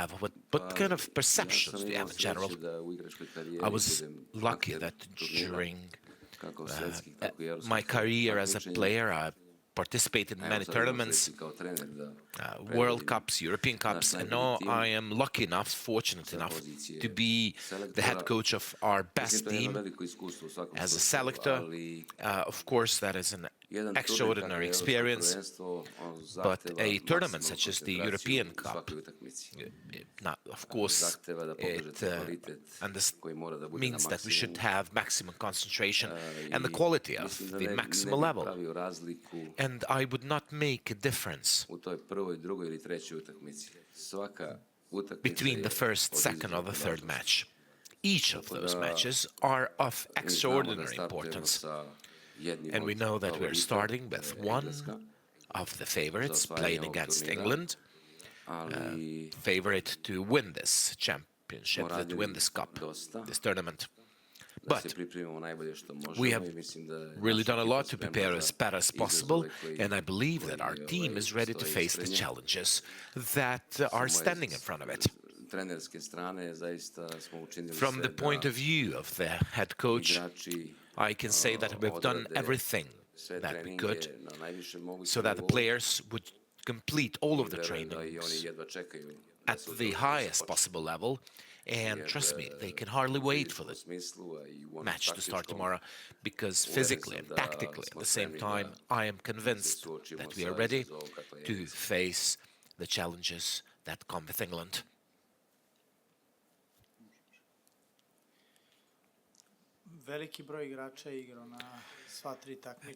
have? What kind of perceptions do you have in general? I was lucky that during my career as a player, I participated in many tournaments, World Cups, European Cups, and now I am lucky enough, fortunate enough, to be the head coach of our best team as a selector. Of course, that is an extraordinary experience, but a tournament such as the European Cup, now, of course, it means that we should have maximum concentration and the quality of the maximum level. And I would not make a difference between the first, second, or the third match. Each of those matches are of extraordinary importance. And we know that we're starting with one of the favorites playing against England, favorite to win this championship, to win this cup, this tournament. But we have really done a lot to prepare as better as possible, and I believe that our team is ready to face the challenges that are standing in front of it. From the point of view of the head coach, I can say that we've done everything that we could so that the players would complete all of the trainings at the highest possible level. And trust me, they can hardly wait for the match to start tomorrow, because physically and tactically at the same time, I am convinced that we are ready to face the challenges that come with England.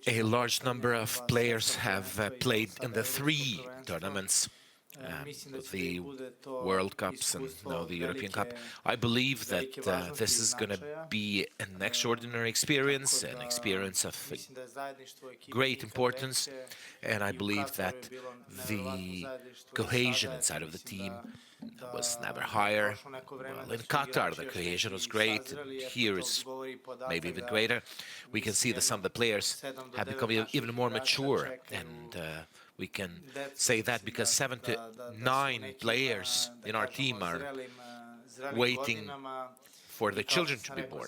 A large number of players have played in the three tournaments, the World Cups and now the European Cup. I believe that this is going to be an extraordinary experience, an experience of great importance, and I believe that the cohesion inside of the team was never higher. Well, in Qatar, the cohesion was great, and here it's maybe even greater. We can see that some of the players have become even more mature, and we can say that because 7 to 9 players in our team are waiting for the children to be born.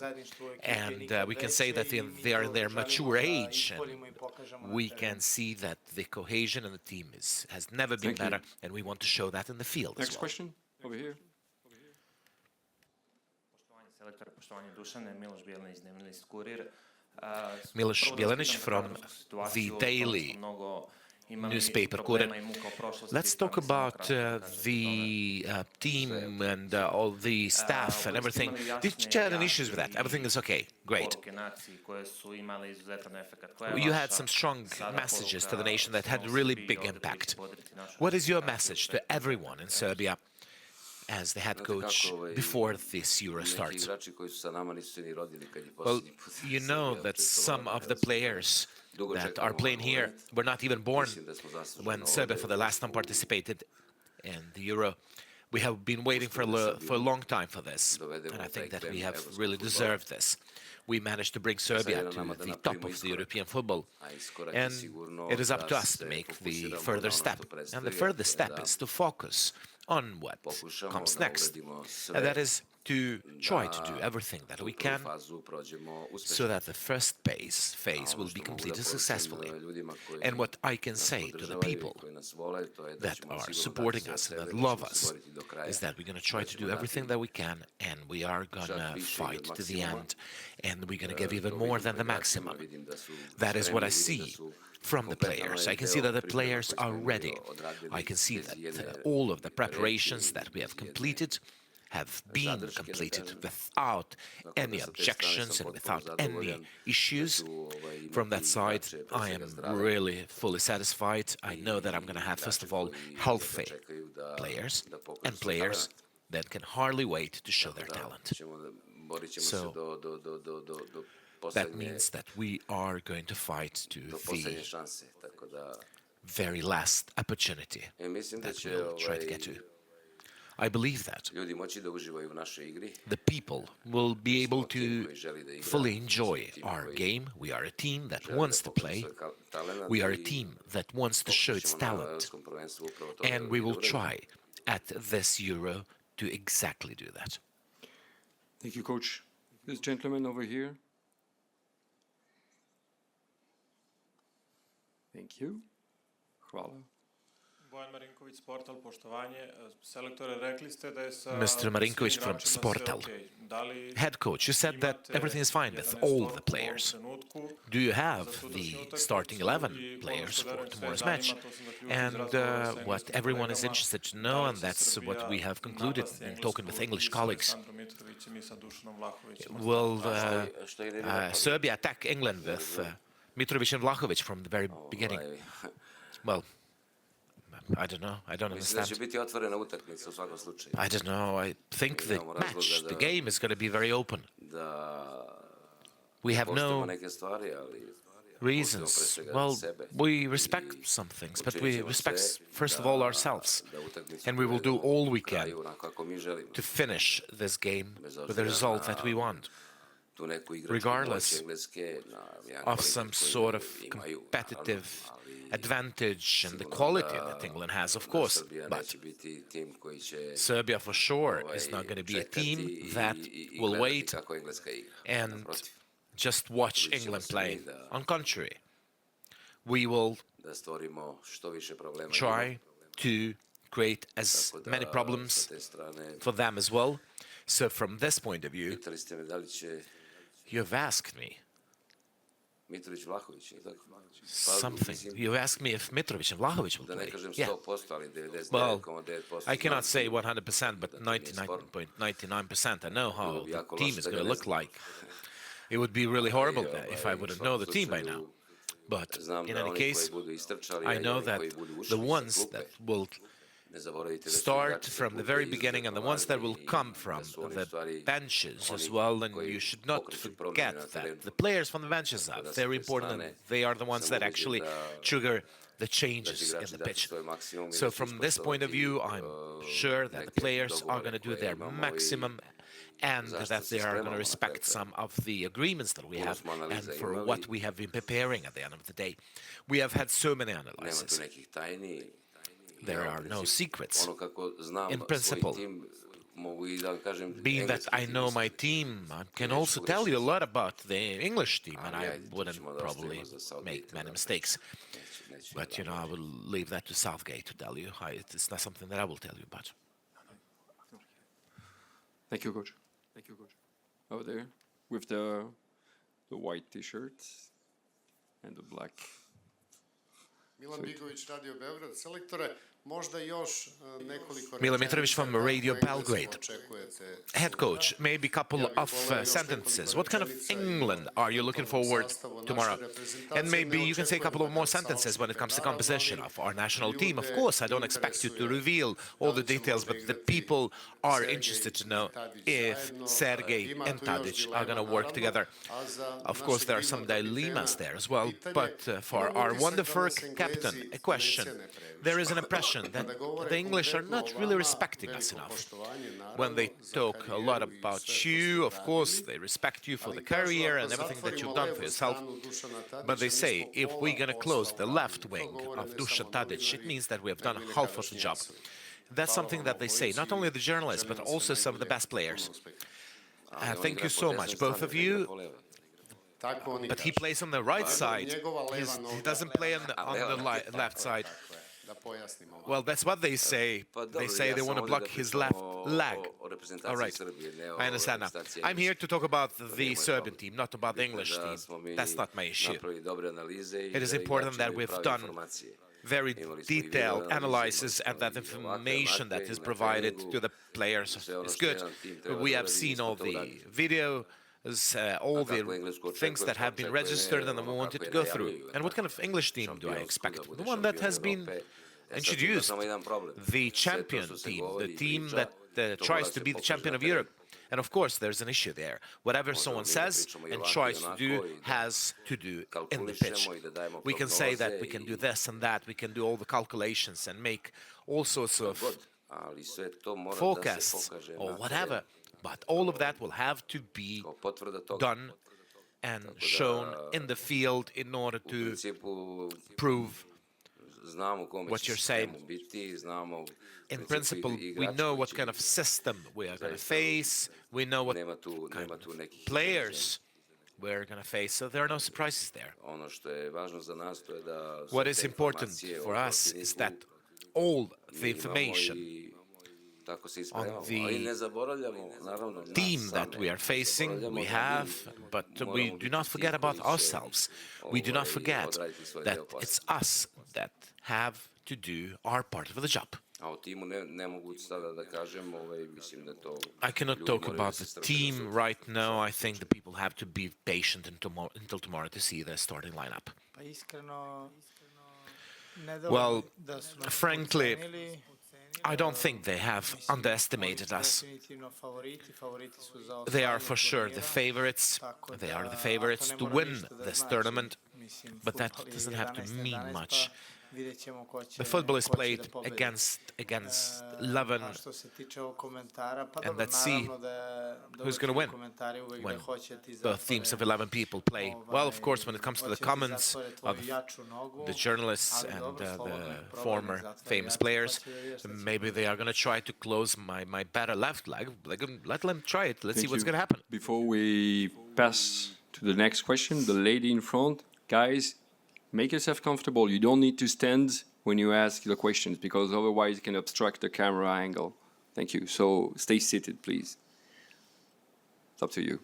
And we can say that they are in their mature age, and we can see that the cohesion in the team has never been better, and we want to show that in the field as well. Next question, over here. Miloš Bjelenić from the Daily newspaper Kurir. Let's talk about the team and all the staff and everything. Did you have any issues with that? Everything is okay. Great. You had some strong messages to the nation that had really big impact. What is your message to everyone in Serbia as the head coach before this Euro starts? Well, you know that some of the players that are playing here were not even born when Serbia for the last time participated in the Euro. We have been waiting for a long time for this, and I think that we have really deserved this. We managed to bring Serbia to the top of the European football, and it is up to us to make the further step. And the further step is to focus on what comes next, and that is to try to do everything that we can so that the first phase will be completed successfully. And what I can say to the people that are supporting us and that love us is that we're going to try to do everything that we can, and we are going to fight to the end, and we're going to give even more than the maximum. That is what I see from the players. I can see that the players are ready. I can see that all of the preparations that we have completed have been completed without any objections and without any issues. From that side, I am really fully satisfied. I know that I'm going to have, first of all, healthy players and players that can hardly wait to show their talent. So that means that we are going to fight to the very last opportunity that we'll try to get to. I believe that the people will be able to fully enjoy our game. We are a team that wants to play. We are a team that wants to show its talent. And we will try at this Euro to exactly do that. Thank you, Coach. This gentleman over here. Thank you. Hvala. Mr. Marinkovic from Sportal. Head coach, you said that everything is fine with all the players. Do you have the starting 11 players for tomorrow's match? And what everyone is interested to know, and that's what we have concluded in talking with English colleagues, will Serbia attack England with Mitrovic and Vlahovic from the very beginning? Well, I don't know. I don't understand. I don't know. I think the match, the game is going to be very open. We have no reasons. Well, we respect some things, but we respect, first of all, ourselves. And we will do all we can to finish this game with the result that we want, regardless of some sort of competitive advantage and the quality that England has, of course. But Serbia, for sure, is not going to be a team that will wait and just watch England play. On contrary, we will try to create as many problems for them as well. So from this point of view, you've asked me something. You asked me if Mitrovic and Vlahovic will play. Yeah. Well, I cannot say 100%, but 99.99%. I know how the team is going to look like. It would be really horrible if I wouldn't know the team by now. But in any case, I know that the ones that will start from the very beginning and the ones that will come from the benches as well, and you should not forget that the players from the benches are very important, and they are the ones that actually trigger the changes in the pitch. So from this point of view, I'm sure that the players are going to do their maximum and that they are going to respect some of the agreements that we have and for what we have been preparing at the end of the day. We have had so many analyses. There are no secrets. In principle, being that I know my team, I can also tell you a lot about the English team, and I wouldn't probably make many mistakes. But, you know, I will leave that to Southgate to tell you. It's not something that I will tell you about. Thank you, Coach. Thank you, Coach. Over there, with the white T-shirt and the black. Milan Bigović, Radio Beograd, selektore, možda još nekoliko Milan Mitrovic from Radio Belgrade. Head coach, maybe a couple of sentences. What kind of England are you looking forward tomorrow? And maybe you can say a couple of more sentences when it comes to composition of our national team. Of course, I don't expect you to reveal all the details, but the people are interested to know if Sergej and Tadic are going to work together. Of course, there are some dilemmas there as well, but for our wonderful captain, a question. There is an impression that the English are not really respecting us enough. When they talk a lot about you, of course, they respect you for the career and everything that you've done for yourself. But they say, if we're going to close the left wing of Dusan Tadic, it means that we have done half of the job. That's something that they say, not only the journalists, but also some of the best players. Thank you so much, both of you. But he plays on the right side. He doesn't play on the left side. Well, that's what they say. They say they want to block his left leg. All right, I understand now. I'm here to talk about the Serbian team, not about the English team. That's not my issue. It is important that we've done very detailed analysis and that information that is provided to the players is good. We have seen all the video, all the things that have been registered and we wanted to go through. And what kind of English team do I expect? The one that has been introduced, the champion team, the team that tries to be the champion of Europe. And of course, there's an issue there. Whatever someone says and tries to do has to do in the pitch. We can say that we can do this and that, we can do all the calculations and make all sorts of forecasts or whatever. But all of that will have to be done and shown in the field in order to prove what you're saying. In principle, we know what kind of system we are going to face. We know what kind of players we're going to face, so there are no surprises there. What is important for us is that all the information on the team that we are facing, we have, but we do not forget about ourselves. We do not forget that it's us that have to do our part of the job. I cannot talk about the team right now. I think the people have to be patient until tomorrow to see the starting lineup. Well, frankly, I don't think they have underestimated us. They are for sure the favorites. They are the favorites to win this tournament, but that doesn't have to mean much. The football is played against 11, and let's see who's going to win when both teams of 11 people play. Well, of course, when it comes to the comments of the journalists and the former famous players, maybe they are going to try to close my better left leg. Let them try it. Let's see what's going to happen. Before we pass to the next question, the lady in front, guys, make yourself comfortable. You don't need to stand when you ask the questions because otherwise it can obstruct the camera angle. Thank you. So stay seated, please. It's up to you.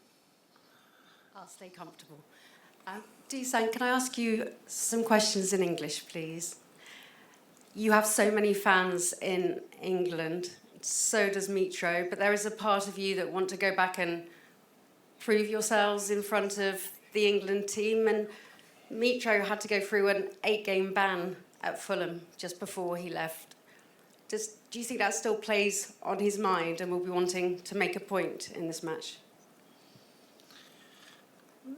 I'll stay comfortable. Dusan, can I ask you some questions in English, please? You have so many fans in England, so does Mitro, but there is a part of you that want to go back and prove yourselves in front of the England team, and Mitro had to go through an 8-game ban at Fulham just before he left. Do you think that still plays on his mind and will be wanting to make a point in this match?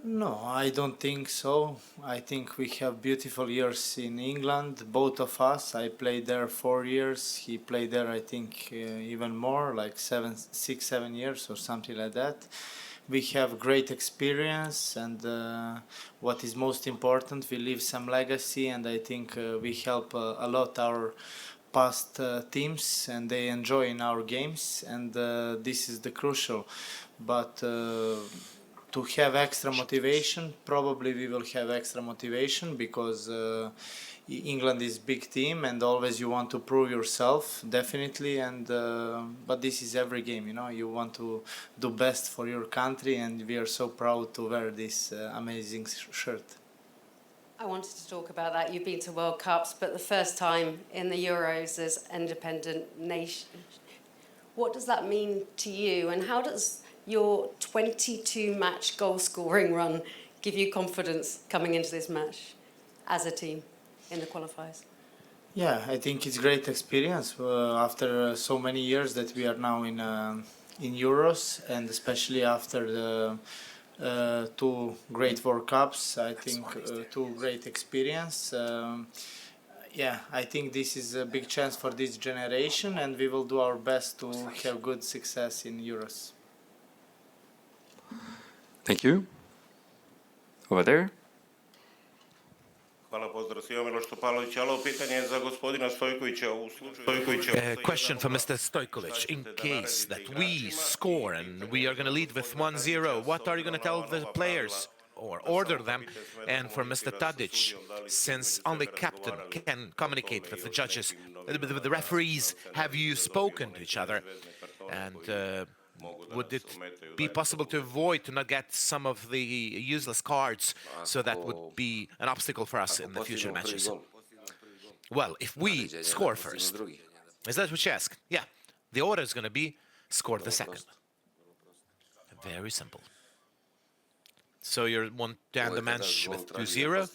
No, I don't think so. I think we have beautiful years in England, both of us. I played there 4 years. He played there, I think, even more, like 6, 7 years or something like that. We have great experience, and what is most important, we leave some legacy, and I think we help a lot our past teams, and they enjoy in our games, and this is the crucial. But to have extra motivation, probably we will have extra motivation because England is big team and always you want to prove yourself, definitely. And but this is every game, you know. You want to do best for your country, and we are so proud to wear this amazing shirt. I wanted to talk about that. You've been to World Cups, but the first time in the Euros as independent nation. What does that mean to you, and how does your 22-match goal-scoring run give you confidence coming into this match as a team in the qualifiers? Yeah, I think it's great experience after so many years that we are now in Euros, and especially after the 2 great World Cups. I think 2 great experience. Yeah, I think this is a big chance for this generation, and we will do our best to have good success in Euros. Thank you. Over there. Hvala, pozdrav svima, Miloš Topalović. Ali pitanje za gospodina Stojkovića u slučaju... A question for Mr. Stojkovic. In case that we score and we are going to lead with 1-0, what are you going to tell the players or order them? And for Mr. Tadic, since only captain can communicate with the judges, with the referees, have you spoken to each other? And would it be possible to avoid, to not get some of the useless cards, so that would be an obstacle for us in the future matches? Well, if we score first, is that what you ask? Yeah, the order is going to be score the second. Very simple. So you want to end the match with 2-0?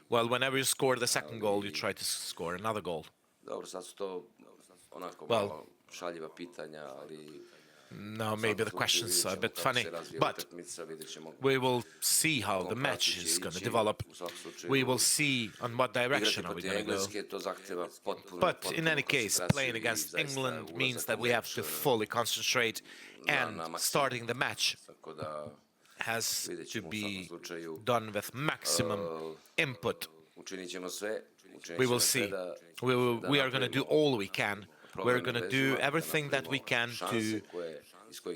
Well, whenever you score the second goal, you try to score another goal. Well, now maybe the questions are a bit funny, but we will see how the match is going to develop. We will see on what direction are we going to go. But in any case, playing against England means that we have to fully concentrate, and starting the match has to be done with maximum input. We will see. We are going to do all we can. We're going to do everything that we can to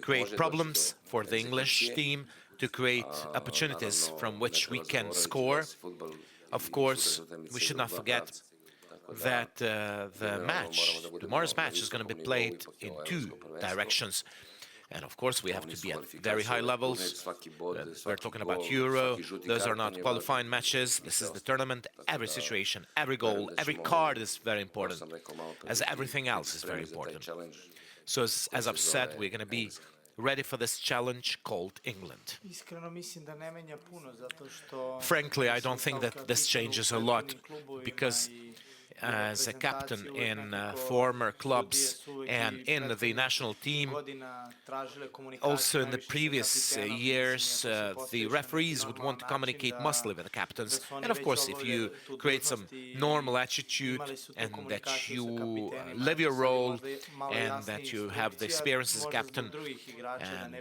create problems for the English team, to create opportunities from which we can score. Of course, we should not forget that tomorrow's match is going to be played in two directions. And of course, we have to be at very high levels. We're talking about Euro. Those are not qualifying matches. This is the tournament. Every situation, every goal, every card is very important, as everything else is very important. So as I've said, we're going to be ready for this challenge called England. Frankly, I don't think that this changes a lot, because as a captain in former clubs and in the national team, also in the previous years, the referees would want to communicate mostly with the captains. And of course, if you create some normal attitude and that you live your role and that you have the experience as a captain, and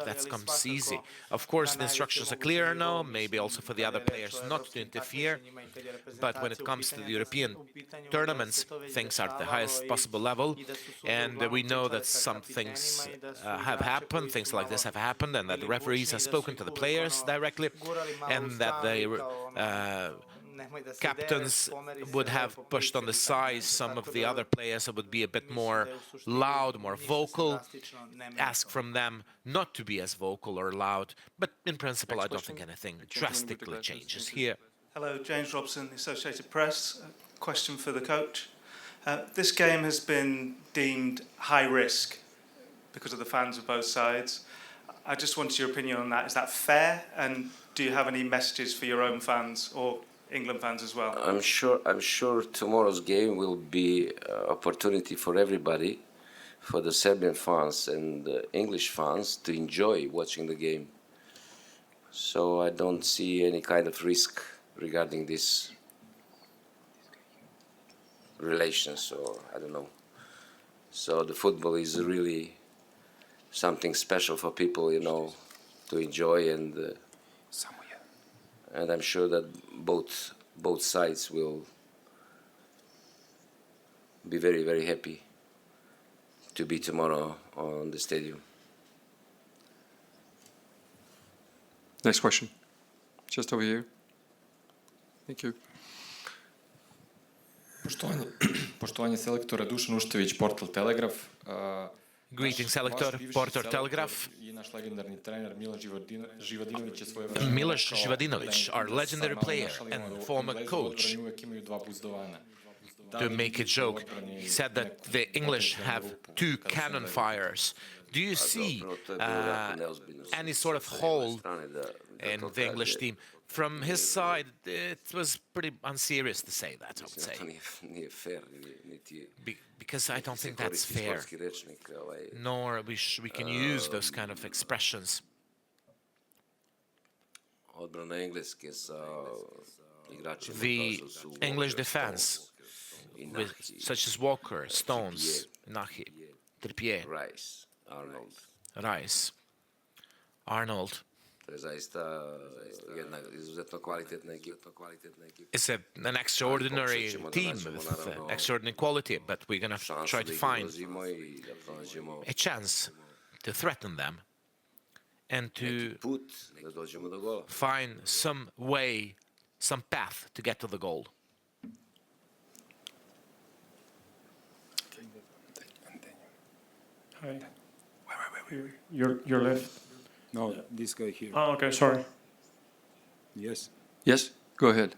that comes easy. Of course, the instructions are clear now, maybe also for the other players not to interfere. But when it comes to the European tournaments, things are at the highest possible level, and we know that some things have happened, things like this have happened, and that the referees have spoken to the players directly, and that the captains would have pushed on the side some of the other players that would be a bit more loud, more vocal, ask from them not to be as vocal or loud. But in principle, I don't think anything drastically changes here. Hello, James Robson, Associated Press. A question for the coach. This game has been deemed high risk because of the fans of both sides. I just wanted your opinion on that. Is that fair? And do you have any messages for your own fans or England fans as well? I'm sure tomorrow's game will be an opportunity for everybody, for the Serbian fans and the English fans, to enjoy watching the game. So I don't see any kind of risk regarding this relations, or I don't know. So the football is really something special for people, you know, to enjoy, and I'm sure that both sides will be very, very happy to be tomorrow on the stadium. Next question. Just over here. Thank you. Poštovanje selektora Dušan Uštević, Portal Telegraf. Greetings, selector, Portal Telegraph. Miloš Živadinović, our legendary player and former coach, to make a joke, he said that the English have two cannon fires. Do you see any sort of hole in the English team? From his side, it was pretty unserious to say that, I would say. Because I don't think that's fair. Nor we can use those kind of expressions. The English defense, such as Walker, Stones, Nahi, Trippier, Rice, Arnold. It's an extraordinary team with extraordinary quality, but we're going to try to find a chance to threaten them and to find some way, some path to get to the goal. Hi. Wait. Your left. No, this guy here. Oh, okay, sorry. Yes. Yes, go ahead.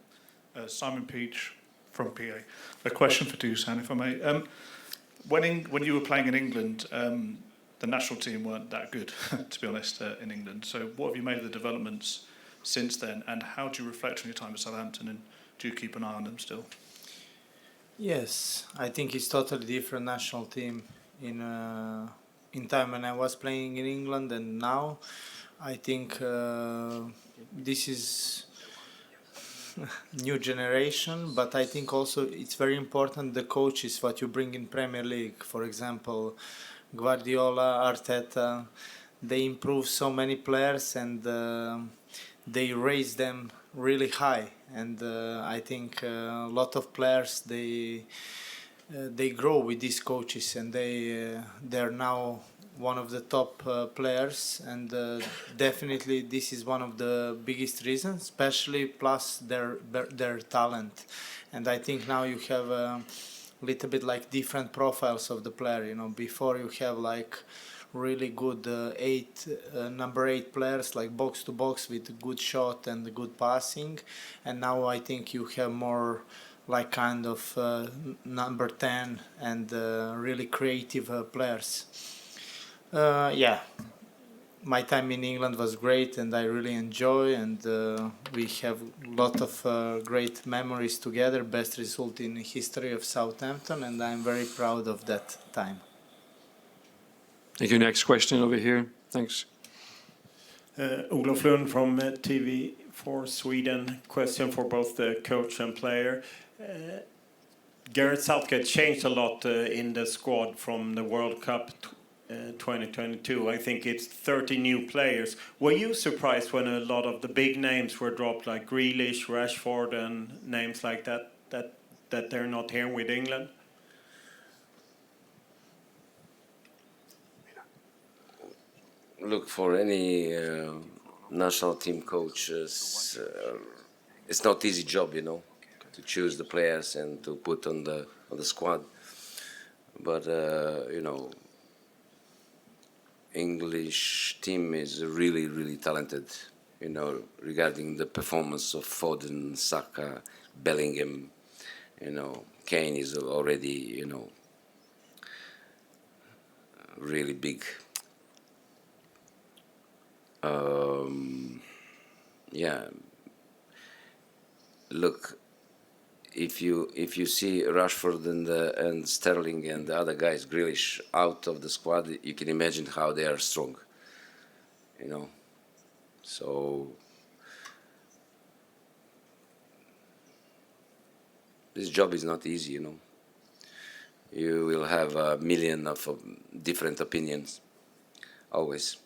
Simon Peach from PA. A question for Dusan, if I may. When you were playing in England, the national team weren't that good, to be honest, in England. So what have you made of the developments since then, and how do you reflect on your time at Southampton, and do you keep an eye on them still? Yes, I think it's totally different national team in time when I was playing in England and now. I think this is new generation, but I think also it's very important the coaches what you bring in Premier League. For example, Guardiola, Arteta, they improve so many players, and they raise them really high, and I think a lot of players they grow with these coaches, and they're now one of the top players, and definitely this is one of the biggest reasons, especially plus their talent. And I think now you have a little bit like different profiles of the player. You know, before you have like really good number 8 players, like box to box with good shot and good passing, and now I think you have more like kind of number 10 and really creative players. Yeah, my time in England was great, and I really enjoy, and we have a lot of great memories together, best result in the history of Southampton, and I'm very proud of that time. Thank you. Next question over here. Thanks. Olof Lund from TV4 Sweden. Question for both the coach and player. Gareth Southgate changed a lot in the squad from the World Cup 2022. I think it's 30 new players. Were you surprised when a lot of the big names were dropped, like Grealish, Rashford, and names like that they're not here with England? Look, for any national team coach, it's not easy job, you know, to choose the players and to put on the squad. But you know, English team is really, really talented. You know, regarding the performance of Foden, Saka, Bellingham. You know, Kane is already, you know, really big. Yeah. Look, if you see Rashford and Sterling and the other guys, Grealish, out of the squad, you can imagine how they are strong. You know, so this job is not easy. You know, you will have a million of different opinions, always.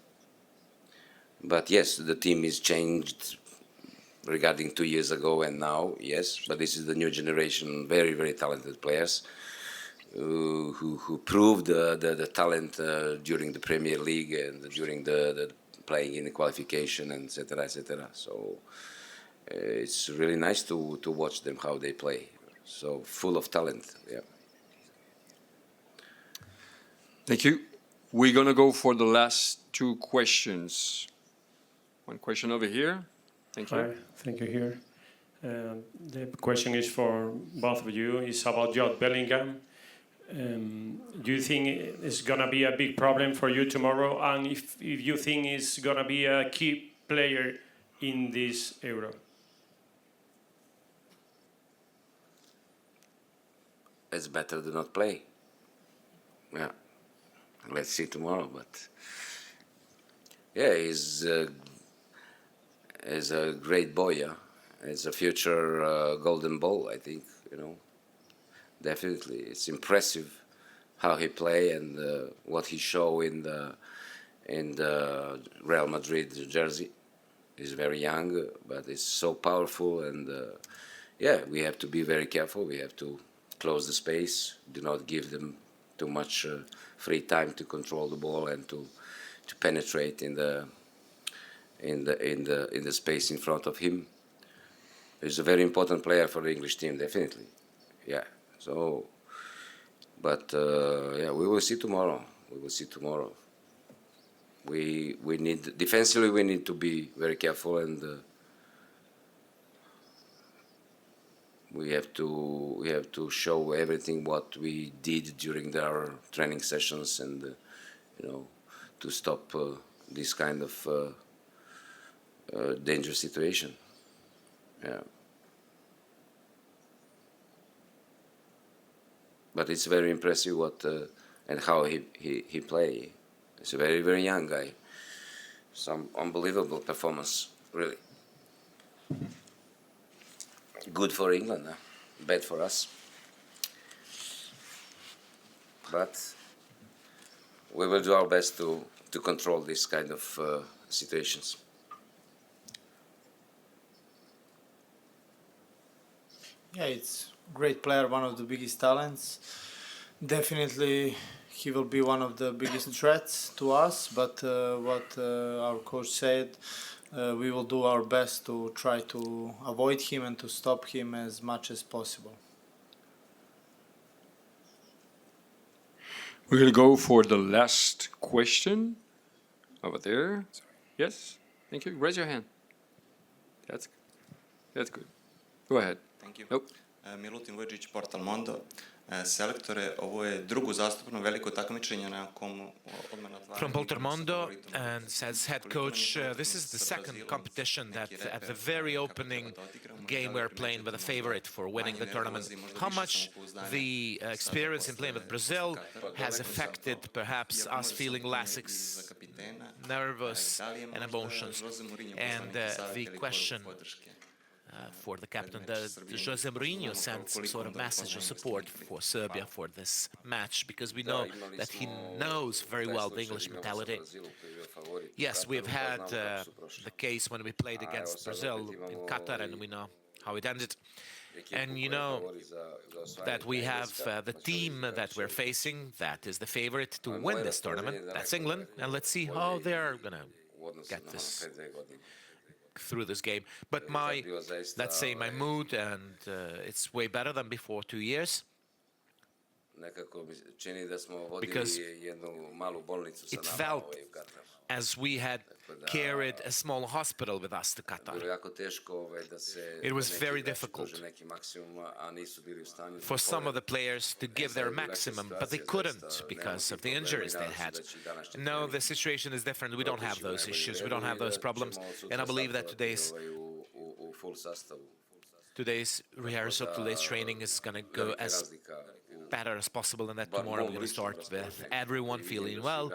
But yes, the team is changed regarding 2 years ago and now, yes. But this is the new generation, very, very talented players who proved the talent during the Premier League and during the playing in the qualification, and etc., etc. So it's really nice to watch them, how they play. So full of talent, yeah. Thank you. We're going to go for the last 2 questions. One question over here. Thank you. Hi, thank you here. The question is for both of you. It's about Jude Bellingham. Do you think it's going to be a big problem for you tomorrow? And if you think it's going to be a key player in this Euro? It's better to not play. Yeah. Let's see tomorrow, but yeah, he's a great boy, yeah. It's a future golden ball, I think, you know. Definitely. It's impressive how he play and what he show in the Real Madrid jersey. He's very young, but he's so powerful, and yeah, we have to be very careful. We have to close the space, do not give them too much free time to control the ball and to penetrate in the space in front of him. He's a very important player for the English team, definitely. Yeah. So, but yeah, we will see tomorrow. We will see tomorrow. We need defensively. We need to be very careful, and we have to show everything what we did during our training sessions, and you know, to stop this kind of dangerous situation. Yeah. But it's very impressive what and how he play. He's a very, very young guy. Some unbelievable performance, really. Good for England, bad for us. But we will do our best to control this kind of situations. Yeah, it's great player, one of the biggest talents. Definitely, he will be one of the biggest threats to us. But what our coach said, we will do our best to try to avoid him and to stop him as much as possible. We're going to go for the last question over there. Yes, thank you. Raise your hand. That's good. Go ahead. Thank you. Nope. Milutin Vujicic, Portal Mondo. Selektore, ovo je drugo zastupno veliko takmičenje na kom odmah otvaranje. From Poltermondo, and says head coach, this is the second competition that at the very opening game we're playing with a favorite for winning the tournament. How much the experience in playing with Brazil has affected perhaps us feeling less nervous and emotions? And the question for the captain, does Jose Mourinho send some sort of message of support for Serbia for this match? Because we know that he knows very well the English mentality. Yes, we've had the case when we played against Brazil in Qatar, and we know how it ended. And you know that we have the team that we're facing that is the favorite to win this tournament. That's England, and let's see how they're going to get this through this game. But let's say my mood, and it's way better than before 2 years. Because it felt as we had carried a small hospital with us to Qatar. It was very difficult for some of the players to give their maximum, but they couldn't because of the injuries they had. No, the situation is different. We don't have those issues. We don't have those problems. And I believe that today's rehearsal, today's training is going to go as better as possible, and that tomorrow we're going to start with everyone feeling well.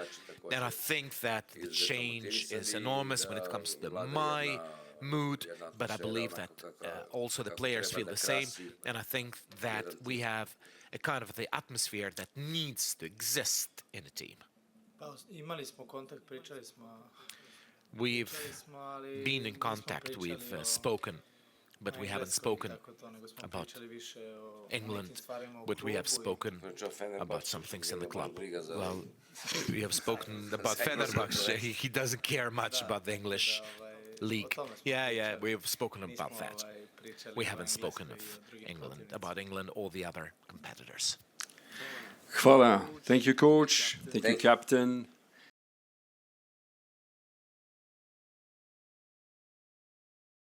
And I think that the change is enormous when it comes to my mood, but I believe that also the players feel the same, and I think that we have a kind of the atmosphere that needs to exist in a team. We've been in contact, we've spoken, but we haven't spoken about England, but we have spoken about some things in the club. Well, we have spoken about Fenerbahce. He doesn't care much about the English league. Yeah, we've spoken about that. We haven't spoken about England or the other competitors. Hvala. Thank you, coach. Thank you, captain.